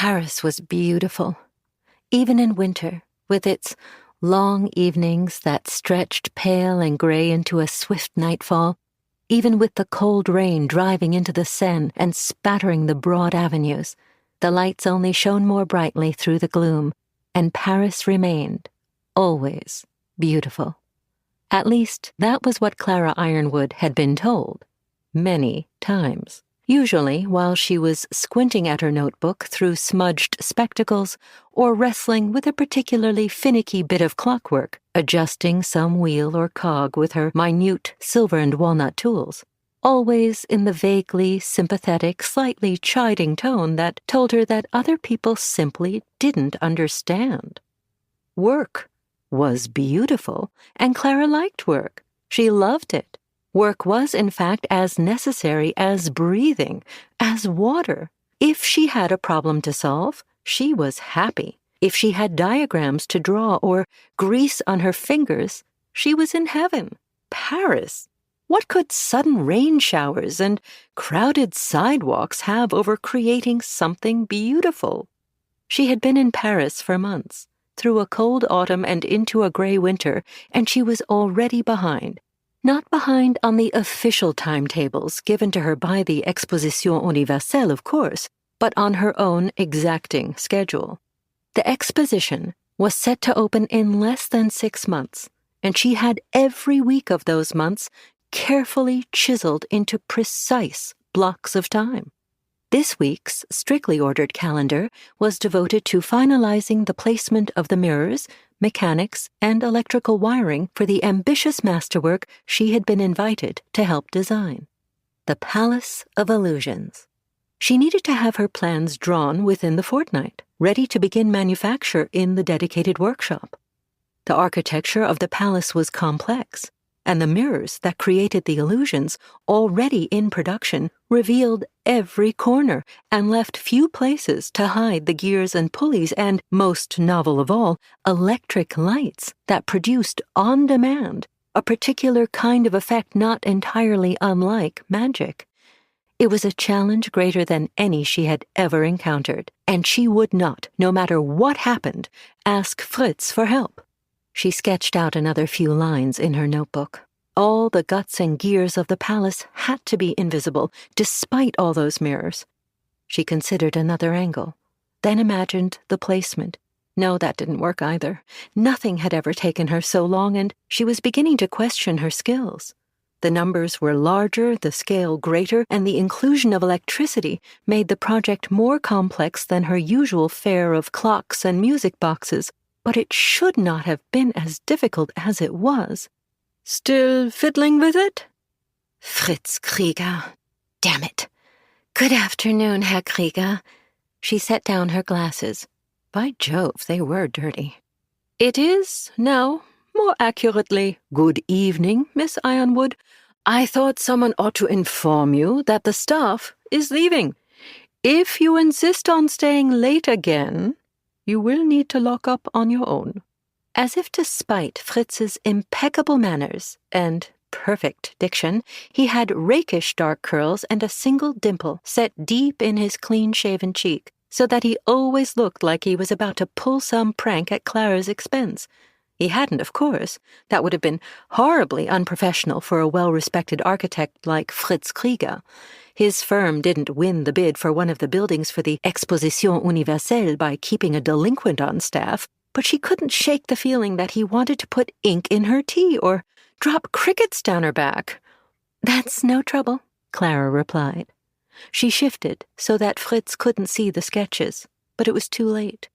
Paris was beautiful. Even in winter, with its long evenings that stretched pale and gray into a swift nightfall, even with the cold rain driving into the Seine and spattering the broad avenues, the lights only shone more brightly through the gloom, and Paris remained, always, beautiful. At least, that was what Clara Ironwood had been told, many times. Usually while she was squinting at her notebook through smudged spectacles or wrestling with a particularly finicky bit of clockwork, adjusting some wheel or cog with her minute silver and walnut tools, always in the vaguely sympathetic, slightly chiding tone that told her that other people simply didn't understand. Work was beautiful, and Clara liked work. She loved it. Work was, in fact, as necessary as breathing, as water. If she had a problem to solve, she was happy. If she had diagrams to draw or grease on her fingers, she was in heaven. Paris! What could sudden rain showers and crowded sidewalks have over creating something beautiful? She had been in Paris for months, through a cold autumn and into a gray winter, and she was already behind. Not behind on the official timetables given to her by the Exposition universelle, of course, but on her own exacting schedule. The Exposition was set to open in less than 6 months, and she had every week of those months carefully chiseled into precise blocks of time. This week's strictly ordered calendar was devoted to finalizing the placement of the mirrors, mechanics, and electrical wiring for the ambitious masterwork she had been invited to help design. The Palace of Illusions. She needed to have her plans drawn within the fortnight, ready to begin manufacture in the dedicated workshop. The architecture of the palace was complex, and the mirrors that created the illusions, already in production, revealed every corner and left few places to hide the gears and pulleys and, most novel of all, electric lights that produced on demand a particular kind of effect not entirely unlike magic. It was a challenge greater than any she had ever encountered, and she would not, no matter what happened, ask Fritz for help. She sketched out another few lines in her notebook. All the guts and gears of the palace had to be invisible, despite all those mirrors. She considered another angle, then imagined the placement. No, that didn't work either. Nothing had ever taken her so long, and she was beginning to question her skills. The numbers were larger, the scale greater, and the inclusion of electricity made the project more complex than her usual fare of clocks and music boxes. But it should not have been as difficult as it was. Still fiddling with it? Fritz Krieger. Damn it. Good afternoon, Herr Krieger. She set down her glasses. By Jove, they were dirty. It is, now, more accurately, good evening, Miss Ironwood. I thought someone ought to inform you that the staff is leaving. If you insist on staying late again, you will need to lock up on your own. As if to spite Fritz's impeccable manners and perfect diction, he had rakish dark curls and a single dimple set deep in his clean-shaven cheek, so that he always looked like he was about to pull some prank at Clara's expense. He hadn't, of course. That would have been horribly unprofessional for a well-respected architect like Fritz Krieger. His firm didn't win the bid for one of the buildings for the Exposition universelle by keeping a delinquent on staff, but she couldn't shake the feeling that he wanted to put ink in her tea or drop crickets down her back. That's no trouble, Clara replied. She shifted so that Fritz couldn't see the sketches, but it was too late.